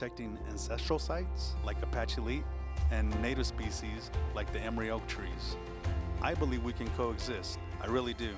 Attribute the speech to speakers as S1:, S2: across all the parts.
S1: protecting ancestral sites like Apache Leap and native species like the Emery oak trees. I believe we can coexist. I really do.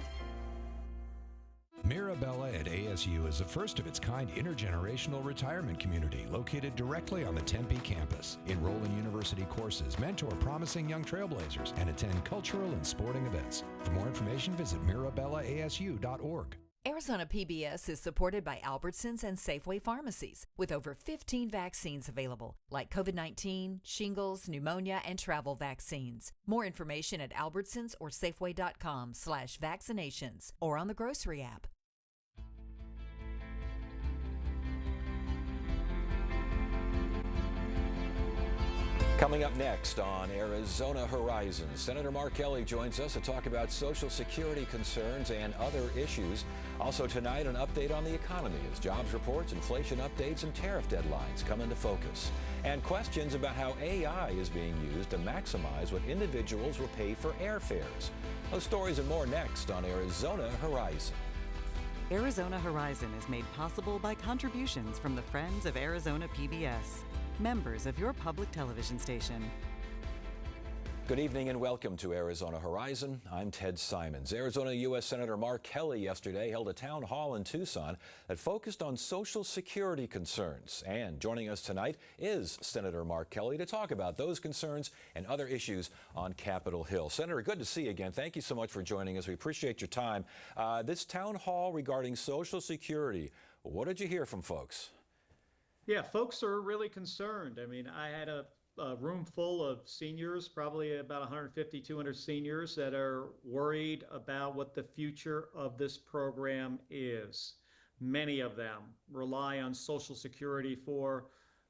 S2: Mirabella at ASU is the first of its kind intergenerational retirement community located directly on the Tempe campus. Enroll in university courses, mentor promising young trailblazers, and attend cultural and sporting events. For more information, visit mirabellaasu.org.
S3: Arizona PBS is supported by Albertsons and Safeway pharmacies, with over 15 vaccines available, like COVID-19, shingles, pneumonia, and travel vaccines. More information at albertsons or safeway.com/vaccinations or on the grocery app.
S4: Coming up next on Arizona Horizon, Senator Mark Kelly joins us to talk about Social Security concerns and other issues. Also tonight, an update on the economy as jobs reports, inflation updates, and tariff deadlines come into focus. And questions about how AI is being used to maximize what individuals will pay for airfares. Those stories and more next on Arizona Horizon.
S5: Arizona Horizon is made possible by contributions from the Friends of Arizona PBS, members of your public television station.
S4: Good evening and welcome to Arizona Horizon. I'm Ted Simons. Arizona U.S. Senator Mark Kelly yesterday held a town hall in Tucson that focused on Social Security concerns. And joining us tonight is Senator Mark Kelly to talk about those concerns and other issues on Capitol Hill. Senator, good to see you again. Thank you so much for joining us. We appreciate your time. This town hall regarding Social Security, what did you hear from folks?
S6: Yeah, folks are really concerned. I mean, I had a room full of seniors, probably about 150, 200 seniors that are worried about what the future of this program is. Many of them rely on Social Security for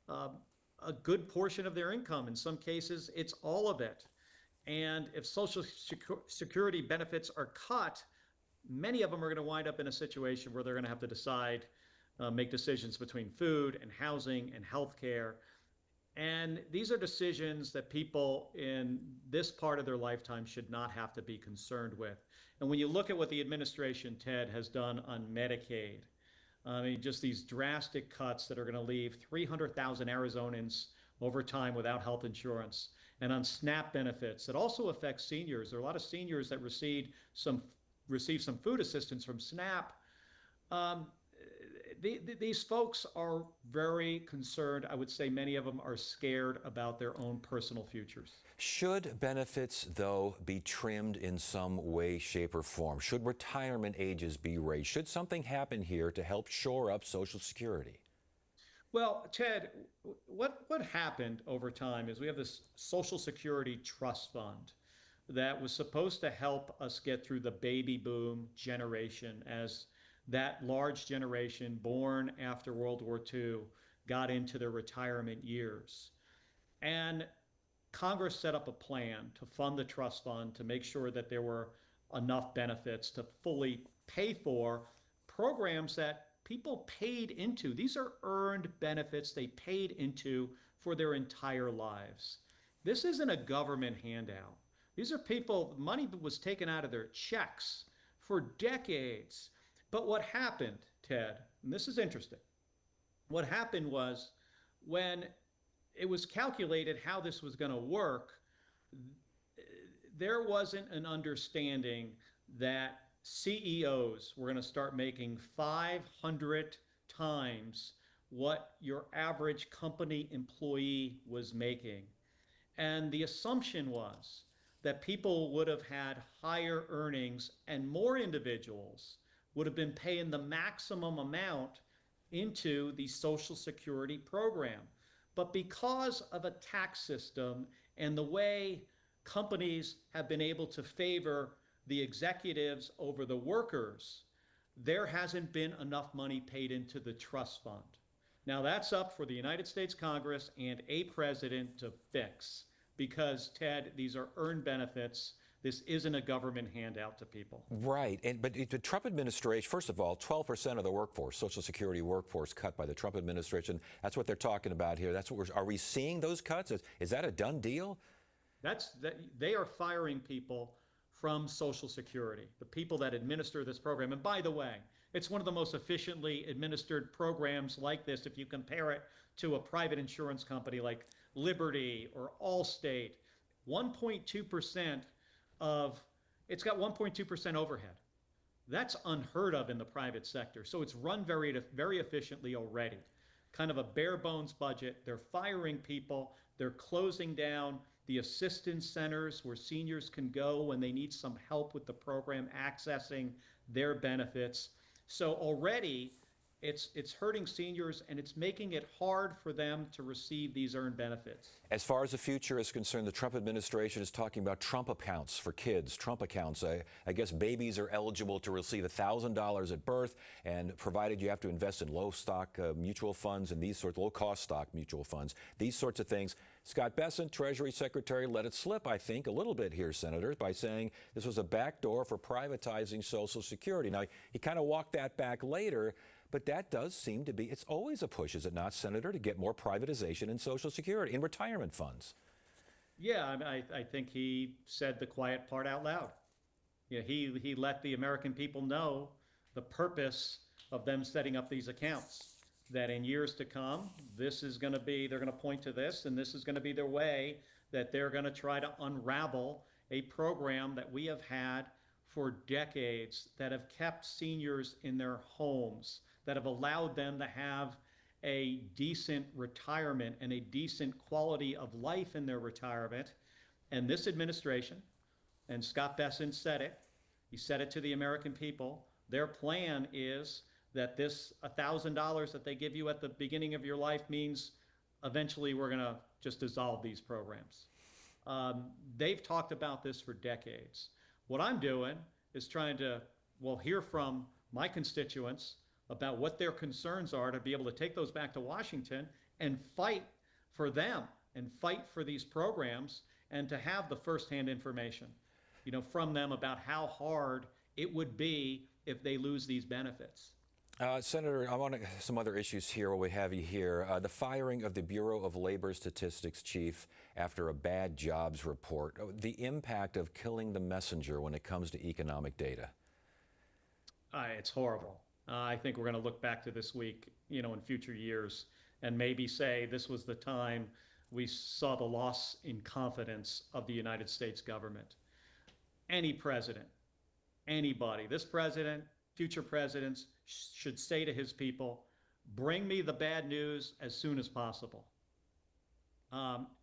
S6: a good portion of their income. In some cases, it's all of it. And if Social Security benefits are cut, many of them are going to wind up in a situation where they're going to have to decide make decisions between food and housing and healthcare. And these are decisions that people in this part of their lifetime should not have to be concerned with. And when you look at what the administration, Ted, has done on Medicaid, I mean, just these drastic cuts that are going to leave 300,000 Arizonans over time without health insurance, and on SNAP benefits that also affect seniors. There are a lot of seniors that receive some food assistance from SNAP. These folks are very concerned. I would say many of them are scared about their own personal futures.
S4: Should benefits, though, be trimmed in some way, shape, or form? Should retirement ages be raised? Should something happen here to help shore up Social Security?
S6: Well, Ted, what happened over time is we have this Social Security Trust Fund that was supposed to help us get through the baby boom generation as that large generation born after World War II got into their retirement years. And Congress set up a plan to fund the trust fund to make sure that there were enough benefits to fully pay for programs that people paid into. These are earned benefits they paid into for their entire lives. This isn't a government handout. These are people, money was taken out of their checks for decades. But what happened, Ted, and this is interesting, what happened was when it was calculated how this was going to work, there wasn't an understanding that CEOs were going to start making 500 times what your average company employee was making. And the assumption was that people would have had higher earnings and more individuals would have been paying the maximum amount into the Social Security program. But because of a tax system and the way companies have been able to favor the executives over the workers, there hasn't been enough money paid into the trust fund. Now that's up for the United States Congress and a president to fix because, Ted, these are earned benefits. This isn't a government handout to people.
S4: Right. But the Trump administration, first of all, 12% of the workforce, Social Security workforce cut by the Trump administration. That's what they're talking about here. That's what are we seeing those cuts? Is that a done deal?
S6: They are firing people from Social Security, the people that administer this program. And by the way, It's one of the most efficiently administered programs like this if you compare it to a private insurance company like Liberty or Allstate. 1.2% of it's got 1.2% overhead. That's unheard of in the private sector. So it's run very efficiently already. Kind of a bare bones budget. They're firing people. They're closing down the assistance centers where seniors can go when they need some help with the program accessing their benefits. So already it's hurting seniors, and it's making it hard for them to receive these earned benefits.
S4: As far as the future is concerned, the Trump administration is talking about Trump accounts for kids. Trump accounts. I guess babies are eligible to receive $1,000 at birth, and provided you have to invest in low-stock mutual funds and these sorts, low-cost stock mutual funds, these sorts of things. Scott Bessent, Treasury Secretary, let it slip, I think, a little bit here, Senator, by saying this was a backdoor for privatizing Social Security. Now, he kind of walked that back later, but that does seem to be, it's always a push, is it not, Senator, to get more privatization in Social Security, in retirement funds?
S6: Yeah, I think he said the quiet part out loud. You know, he let the American people know the purpose of them setting up these accounts, that in years to come, this is going to be, they're going to point to this, and this is going to be their way that they're going to try to unravel a program that we have had for decades that have kept seniors in their homes, that have allowed them to have a decent retirement and a decent quality of life in their retirement. And this administration, and Scott Bessent said it, he said it to the American people, their plan is that this $1,000 that they give you at the beginning of your life means eventually we're going to just dissolve these programs. They've talked about this for decades. What I'm doing is trying to, hear from my constituents about what their concerns are, to be able to take those back to Washington and fight for them and fight for these programs, and to have the firsthand information, from them about how hard it would be if they lose these benefits.
S4: Senator, I want some other issues here while we have you here. The firing of the Bureau of Labor Statistics chief after a bad jobs report. The impact of killing the messenger when it comes to economic data.
S6: It's horrible. I think we're going to look back to this week, in future years, and maybe say this was the time we saw the loss in confidence of the United States government. Any president, anybody, this president, future presidents, should say to his people, bring me the bad news as soon as possible.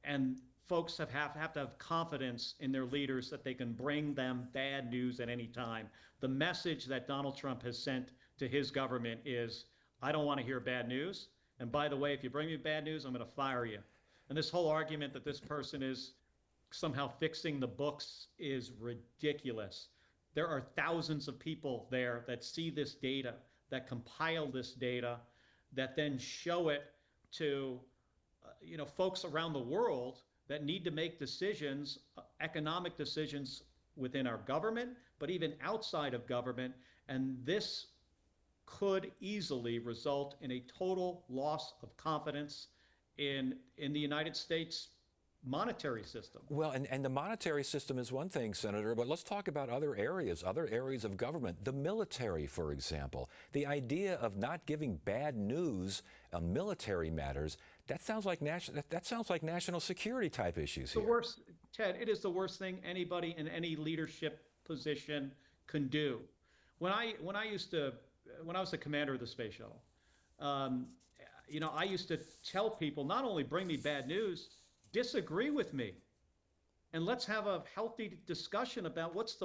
S6: And folks have to have confidence in their leaders that they can bring them bad news at any time. The message that Donald Trump has sent to his government is, I don't want to hear bad news. And by the way, if you bring me bad news, I'm going to fire you. And this whole argument that this person is somehow fixing the books is ridiculous. There are thousands of people there that see this data, that compile this data, that then show it to folks around the world that need to make decisions, economic decisions within our government, but even outside of government. And this could easily result in a total loss of confidence in the United States monetary system.
S4: Well, and the monetary system is one thing, Senator, but let's talk about other areas of government. The military, for example. The idea of not giving bad news on military matters, that sounds like national security type issues here.
S6: The worst, Ted, it is the worst thing anybody in any leadership position can do. When I was the commander of the space shuttle, I used to tell people, not only bring me bad news, disagree with me, and let's have a healthy discussion about what's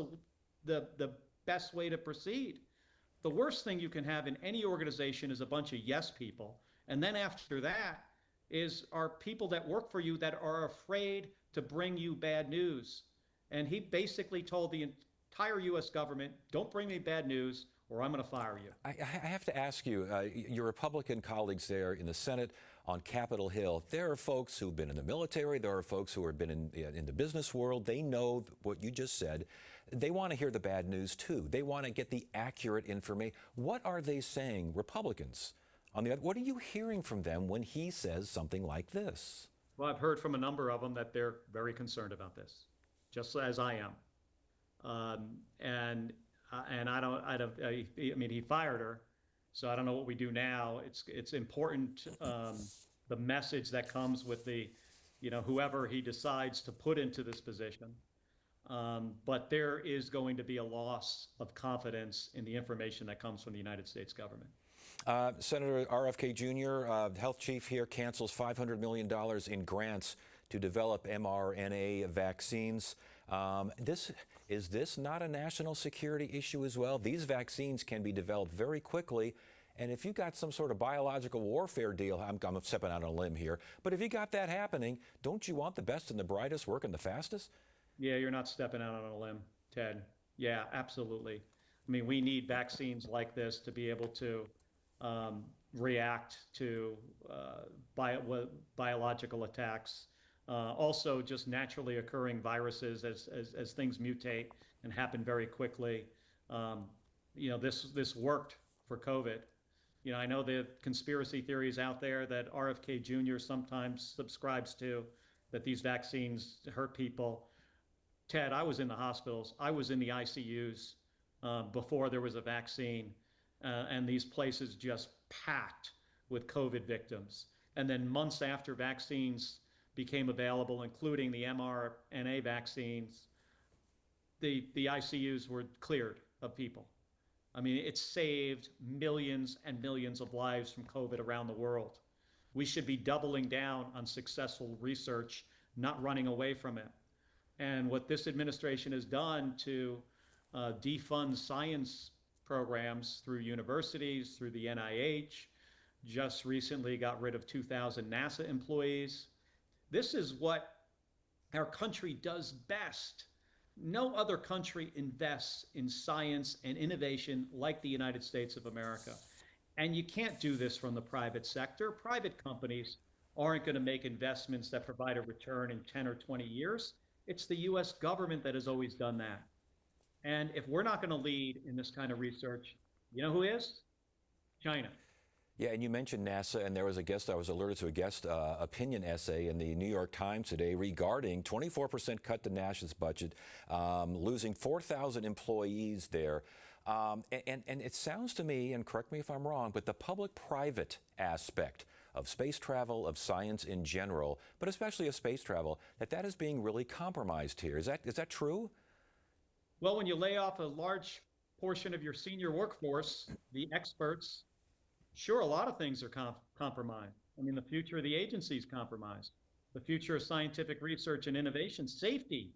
S6: the best way to proceed. The worst thing you can have in any organization is a bunch of yes people, and then after that are people that work for you that are afraid to bring you bad news. And he basically told the entire U.S. government, don't bring me bad news, or I'm going to fire you.
S4: I have to ask you, your Republican colleagues there in the Senate, on Capitol Hill, there are folks who've been in the military, there are folks who have been in the business world. They know what you just said. They want to hear the bad news too. They want to get the accurate information. What are they saying, Republicans? What are you hearing from them when he says something like this?
S6: Well, I've heard from a number of them that they're very concerned about this, just as I am. And and I mean, he fired her, so I don't know what we do now. It's important, the message that comes with the, whoever he decides to put into this position. But there is going to be a loss of confidence in the information that comes from the United States government.
S4: Senator RFK Jr., health chief here, cancels $500 million in grants to develop mRNA vaccines. Is this not a national security issue as well? These vaccines can be developed very quickly. And if you got some sort of biological warfare deal, I'm stepping out on a limb here, but if you got that happening, don't you want the best and the brightest working the fastest?
S6: Yeah, you're not stepping out on a limb, Ted. Yeah, absolutely. I mean, we need vaccines like this to be able to react to biological attacks. Also, just naturally occurring viruses as things mutate and happen very quickly. This worked for COVID. I know the conspiracy theories out there that RFK Jr. sometimes subscribes to, that these vaccines hurt people. Ted, I was in the hospitals. I was in the ICUs before there was a vaccine, and these places just packed with COVID victims. And then months after vaccines became available, including the mRNA vaccines, the ICUs were cleared of people. I mean, it saved millions and millions of lives from COVID around the world. We should be doubling down on successful research, not running away from it. And what this administration has done to defund science programs through universities, through the NIH, just recently got rid of 2,000 NASA employees. This is what our country does best. No other country invests in science and innovation like the United States of America. And you can't do this from the private sector. Private companies aren't going to make investments that provide a return in 10 or 20 years. It's the US government that has always done that. And if we're not going to lead in this kind of research, you know who is? China.
S4: Yeah, and you mentioned NASA, and there was I was alerted to a guest opinion essay in the New York Times today regarding 24% cut to NASA's budget, losing 4,000 employees there. And it sounds to me, and correct me if I'm wrong, but the public-private aspect of space travel, of science in general, but especially of space travel, that is being really compromised here. Is that true?
S6: Well, when you lay off a large portion of your senior workforce, the experts, sure, a lot of things are compromised. I mean, the future of the agency is compromised. The future of scientific research and innovation, safety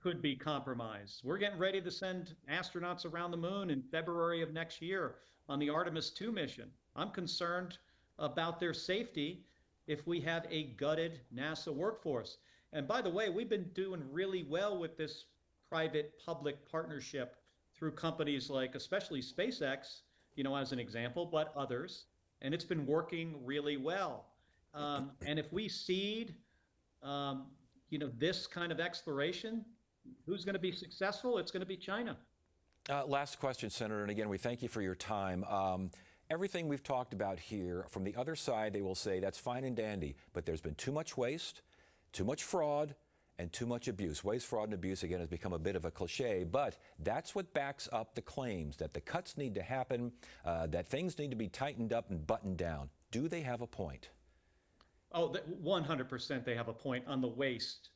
S6: could be compromised. We're getting ready to send astronauts around the moon in February of next year on the Artemis II mission. I'm concerned about their safety if we have a gutted NASA workforce. And by the way, we've been doing really well with this private-public partnership through companies like, especially SpaceX, as an example, but others, and it's been working really well. And if we seed, this kind of exploration, who's going to be successful? It's going to be China.
S4: Last question, Senator, and again, we thank you for your time. Everything we've talked about here, from the other side, they will say that's fine and dandy, but there's been too much waste, too much fraud, and too much abuse. Waste, fraud, and abuse, again, has become a bit of a cliche, but that's what backs up the claims that the cuts need to happen, that things need to be tightened up and buttoned down. Do they have a point?
S6: Oh, 100% they have a point on the waste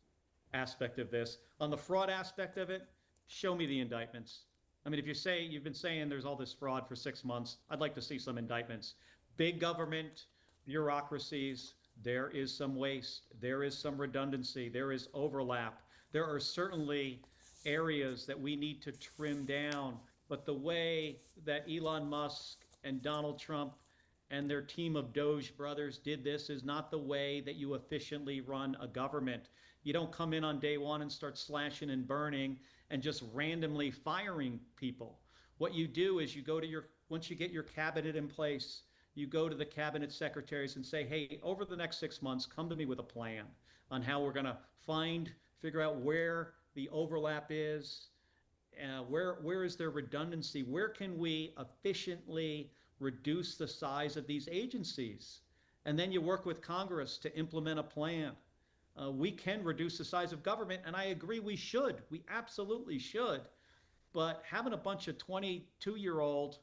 S6: aspect of this. On the fraud aspect of it, show me the indictments. I mean, if you've been saying there's all this fraud for 6 months, I'd like to see some indictments. Big government, bureaucracies, there is some waste, there is some redundancy, there is overlap. There are certainly areas that we need to trim down, but the way that Elon Musk and Donald Trump and their team of Doge brothers did this is not the way that you efficiently run a government. You don't come in on day one and start slashing and burning and just randomly firing people. What you do is you go to once you get your cabinet in place, you go to the cabinet secretaries and say, hey, over the next 6 months, come to me with a plan on how we're going to figure out where the overlap is, where is there redundancy, where can we efficiently reduce the size of these agencies? And then you work with Congress to implement a plan. We can reduce the size of government, and I agree we should. We absolutely should. But having a bunch of 22-year-old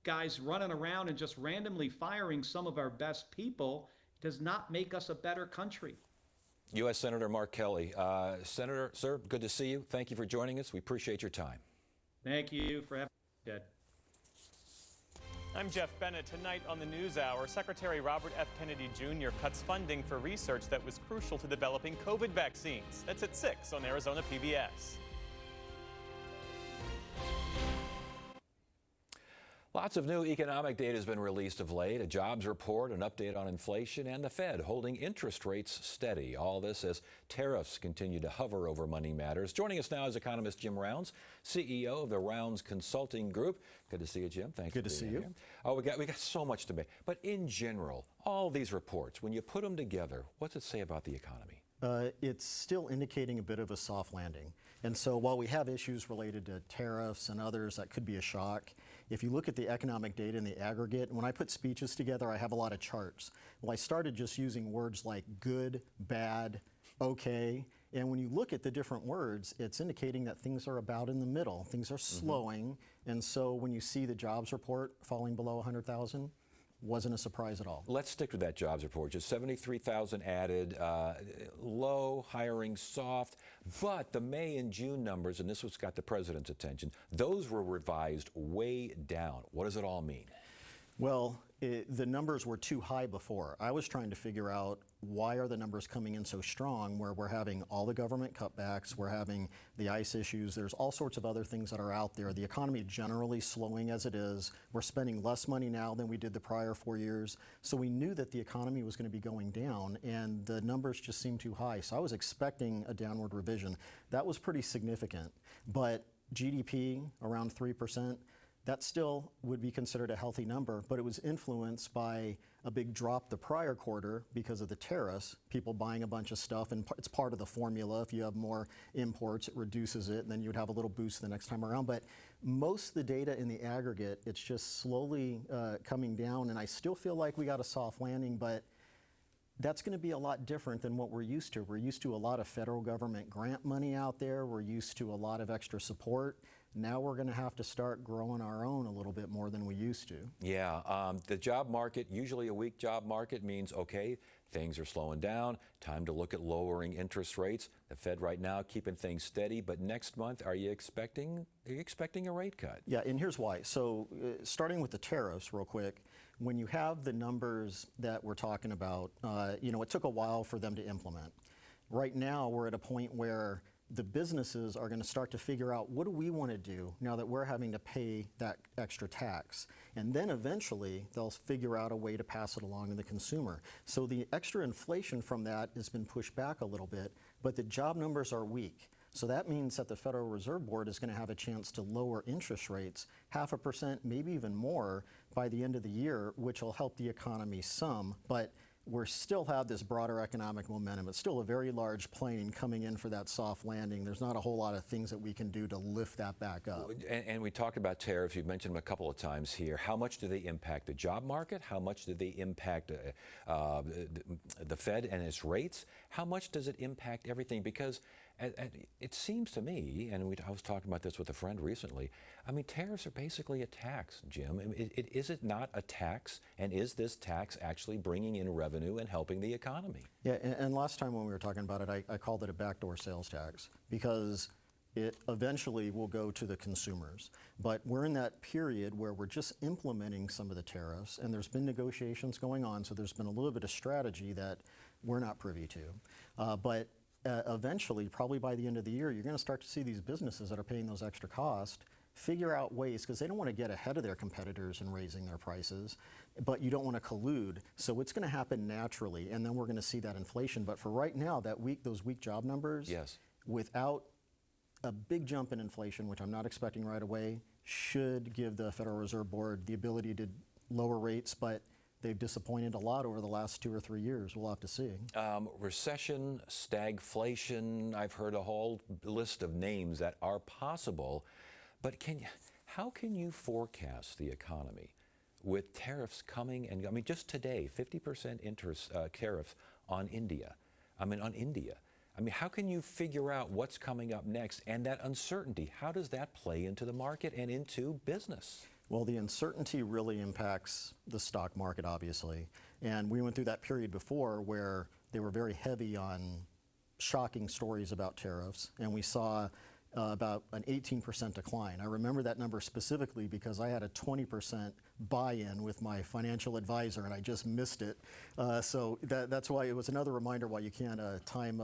S6: guys running around and just randomly firing some of our best people does not make us a better country.
S4: U.S. Senator Mark Kelly. Senator, sir, good to see you. Thank you for joining us. We appreciate your time.
S6: Thank you for having me, Ted.
S7: I'm Jeff Bennett. Tonight on the NewsHour, Secretary Robert F. Kennedy Jr. cuts funding for research that was crucial to developing COVID vaccines. That's at 6 on Arizona PBS.
S4: Lots of new economic data has been released of late, a jobs report, an update on inflation, and the Fed holding interest rates steady. All this as tariffs continue to hover over money matters. Joining us now is economist Jim Rounds, CEO of the Rounds Consulting Group. Good to see you, Jim. Thanks.
S8: Good to see you.
S4: Here. Oh, we got so much to make. But in general, all these reports, when you put them together, what's it say about the economy?
S8: It's still indicating a bit of a soft landing. And so while we have issues related to tariffs and others that could be a shock, if you look at the economic data in the aggregate, when I put speeches together, I have a lot of charts. Well, I started just using words like good, bad, okay. And when you look at the different words, it's indicating that things are about in the middle. Things are slowing. And so when you see the jobs report falling below 100,000, wasn't a surprise at all.
S4: Let's stick with that jobs report. Just 73,000 added, low, hiring soft, but the May and June numbers, and this what's got the president's attention, those were revised way down. What does it all mean?
S8: Well, the numbers were too high before. I was trying to figure out why are the numbers coming in so strong where we're having all the government cutbacks, we're having the ICE issues, there's all sorts of other things that are out there. The economy generally slowing as it is. We're spending less money now than we did the prior 4 years. So we knew that the economy was going to be going down and the numbers just seemed too high. So I was expecting a downward revision. That was pretty significant. But GDP around 3%, that still would be considered a healthy number, but it was influenced by a big drop the prior quarter because of the tariffs, people buying a bunch of stuff, and it's part of the formula. If you have more imports, it reduces it, and then you would have a little boost the next time around. But most of the data in the aggregate, it's just slowly coming down, and I still feel like we got a soft landing, but that's going to be a lot different than what we're used to. We're used to a lot of federal government grant money out there. We're used to a lot of extra support. Now we're going to have to start growing our own a little bit more than we used to.
S4: Yeah, the job market, usually a weak job market means, okay, things are slowing down, time to look at lowering interest rates. The Fed right now keeping things steady, but next month, are you expecting a rate cut?
S8: Yeah, and here's why. So starting with the tariffs real quick, when you have the numbers that we're talking about, it took a while for them to implement. Right now, we're at a point where the businesses are going to start to figure out what do we want to do now that we're having to pay that extra tax. And then eventually they'll figure out a way to pass it along to the consumer. So the extra inflation from that has been pushed back a little bit, but the job numbers are weak. So that means that the Federal Reserve Board is going to have a chance to lower interest rates 0.5%, maybe even more by the end of the year, which will help the economy some. But we still have this broader economic momentum. It's still a very large plane coming in for that soft landing. There's not a whole lot of things that we can do to lift that back up.
S4: And we talked about tariffs. You've mentioned them a couple of times here. How much do they impact the job market? How much do they impact the Fed and its rates? How much does it impact everything? Because it seems to me, and I was talking about this with a friend recently, I mean, tariffs are basically a tax, Jim. Is it not a tax? And is this tax actually bringing in revenue and helping the economy?
S8: Yeah, and last time when we were talking about it, I called it a backdoor sales tax because it eventually will go to the consumers. But we're in that period where we're just implementing some of the tariffs, and there's been negotiations going on, so there's been a little bit of strategy that we're not privy to. But eventually, probably by the end of the year, you're going to start to see these businesses that are paying those extra costs figure out ways, because they don't want to get ahead of their competitors in raising their prices, but you don't want to collude. So it's going to happen naturally, and then we're going to see that inflation. But for right now, those weak job numbers,
S4: yes,
S8: without a big jump in inflation, which I'm not expecting right away, should give the Federal Reserve Board the ability to lower rates, but they've disappointed a lot over the last 2 or 3 years. We'll have to see.
S4: Recession, stagflation, I've heard a whole list of names that are possible. But how can you forecast the economy with tariffs coming? And I mean, just today, 50% interest tariffs on India. I mean, how can you figure out what's coming up next? And that uncertainty, how does that play into the market and into business?
S8: Well, the uncertainty really impacts the stock market, obviously. And we went through that period before where they were very heavy on shocking stories about tariffs, and we saw about an 18% decline. I remember that number specifically because I had a 20% buy-in with my financial advisor, and I just missed it. So that's why it was another reminder why you can't time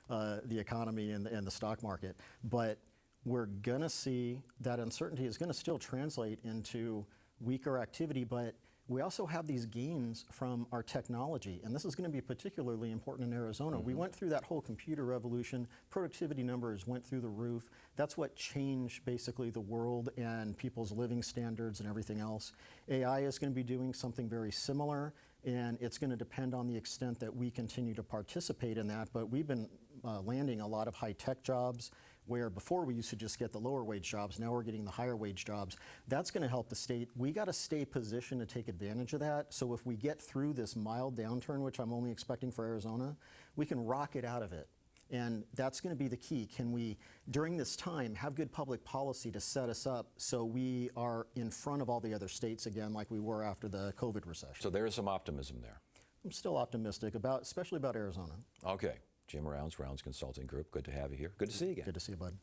S8: the economy and the stock market. But we're going to see that uncertainty is going to still translate into weaker activity, but we also have these gains from our technology, and this is going to be particularly important in Arizona. We went through that whole computer revolution. Productivity numbers went through the roof. That's what changed basically the world and people's living standards and everything else. AI is going to be doing something very similar, and it's going to depend on the extent that we continue to participate in that. But we've been landing a lot of high-tech jobs, where before we used to just get the lower wage jobs, now we're getting the higher wage jobs. That's going to help the state. We got to stay positioned to take advantage of that. So if we get through this mild downturn, which I'm only expecting for Arizona, we can rocket out of it. And that's going to be the key. Can we, during this time, have good public policy to set us up so we are in front of all the other states again like we were after the COVID recession?
S4: So there is some optimism there.
S8: I'm still optimistic, especially about Arizona.
S4: Okay. Jim Rounds, Rounds Consulting Group. Good to have you here. Good to see you again.
S8: Good to see you, bud.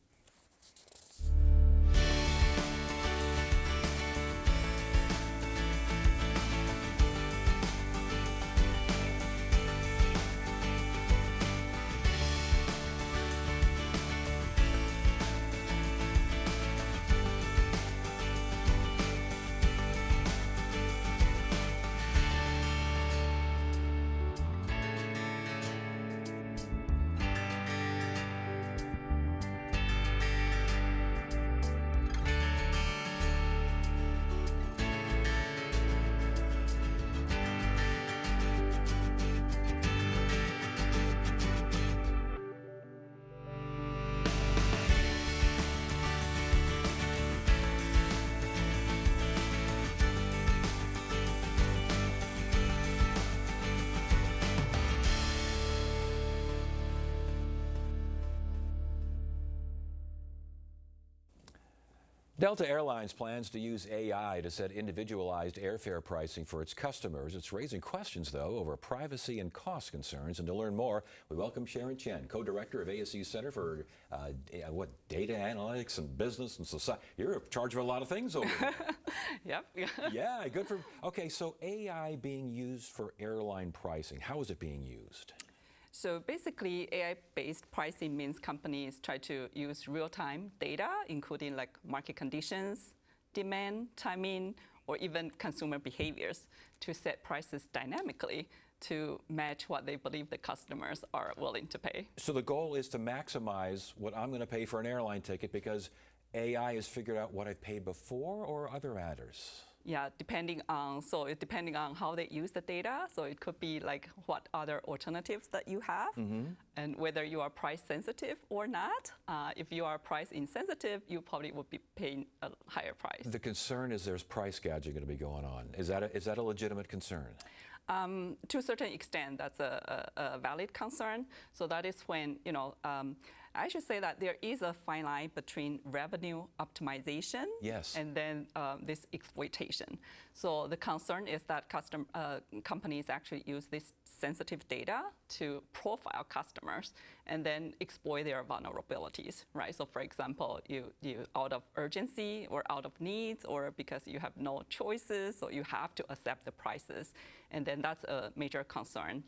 S4: Delta Airlines plans to use AI to set individualized airfare pricing for its customers. It's raising questions, though, over privacy and cost concerns. And to learn more, we welcome Sharon Chen, co-director of ASU's Center for Data Analytics and Business and Society. You're in charge of a lot of things over there.
S9: Yep.
S4: Yeah, good for. Okay, so AI being used for airline pricing. How is it being used?
S9: So basically, AI-based pricing means companies try to use real-time data, including like market conditions, demand, timing, or even consumer behaviors, to set prices dynamically to match what they believe the customers are willing to pay.
S4: So the goal is to maximize what I'm going to pay for an airline ticket because AI has figured out what I've paid before, or other adders?
S9: Yeah, depending on how they use the data. So it could be like what other alternatives that you have, and whether you are price sensitive or not. If you are price insensitive, you probably would be paying a higher price.
S4: The concern is there's price gouging going to be going on. Is that a legitimate concern?
S9: To a certain extent, that's a valid concern. So that is when, I should say that there is a fine line between revenue optimization and then this exploitation. So the concern is that companies actually use this sensitive data to profile customers and then exploit their vulnerabilities, right? So for example, you out of urgency or out of needs or because you have no choices, so you have to accept the prices. And then that's a major concern.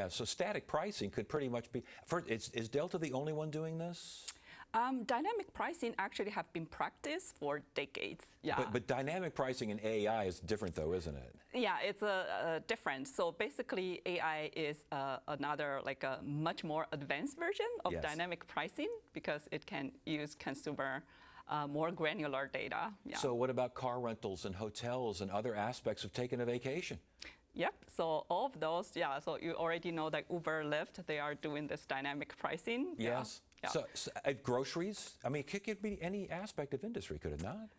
S4: So static pricing could pretty much be. Is Delta the only one doing this?
S9: Dynamic pricing actually have been practiced for decades. Yeah.
S4: But dynamic pricing in AI is different, though, isn't it?
S9: Yeah, it's different. So basically, AI is another like a much more advanced version of dynamic pricing because it can use consumer more granular data. Yeah.
S4: So what about car rentals and hotels and other aspects of taking a vacation?
S9: Yep, so all of those, so you already know that Uber, Lyft, they are doing this dynamic pricing.
S4: Yes. Yeah. So groceries, I mean, it could be any aspect of industry, could it not?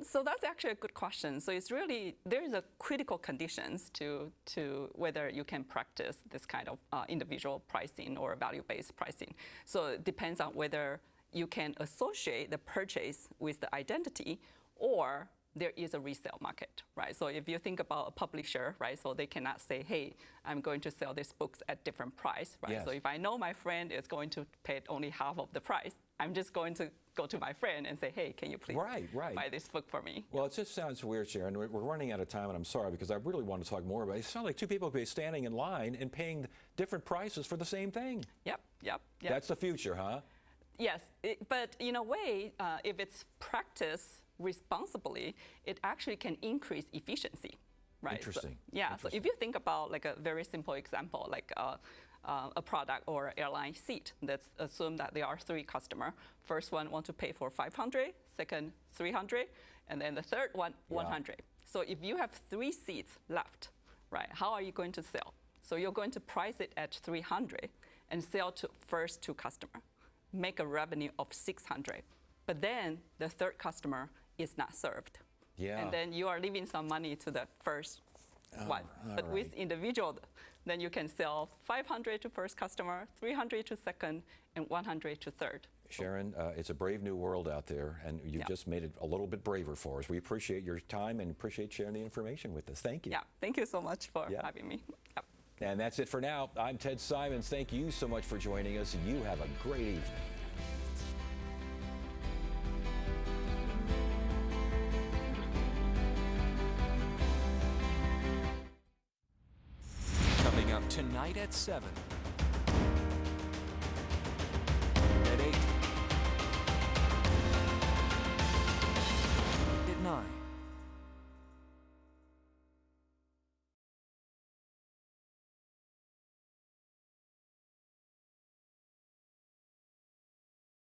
S9: So that's actually a good question. So it's really, there's a critical conditions to whether you can practice this kind of individual pricing or value-based pricing. So it depends on whether you can associate the purchase with the identity, or there is a resale market, right? So if you think about a publisher, right, so they cannot say, hey, I'm going to sell these books at different price, right?
S4: Yes.
S9: So if I know my friend is going to pay only half of the price, I'm just going to go to my friend and say, hey, can you please buy this book for me?
S4: Well, it just sounds weird, Sharon. We're running out of time, and I'm sorry, because I really want to talk more about it. It sounds like two people could be standing in line and paying different prices for the same thing.
S9: Yep.
S4: That's the future, huh?
S9: Yes, but in a way, if it's practiced responsibly, it actually can increase efficiency, right?
S4: Interesting.
S9: So if you think about like a very simple example, like a product or airline seat, let's assume that there are 3 customers. First one want to pay for $500, second $300, and then the third one $100. So if you have 3 seats left, right, how are you going to sell? So you're going to price it at $300 and sell to first 2 customers, make a revenue of $600. But then the third customer is not served. And then you are leaving some money to the first one. But with individual, then you can sell $500 to first customer, $300 to second, and $100 to third.
S4: Sharon, it's a brave new world out there, and you've just made it a little bit braver for us. We appreciate your time and appreciate sharing the information with us. Thank you.
S9: Yeah, thank you so much for having me.
S4: And that's it for now. I'm Ted Simons. Thank you so much for joining us. You have a great evening.
S10: Coming up tonight at 7.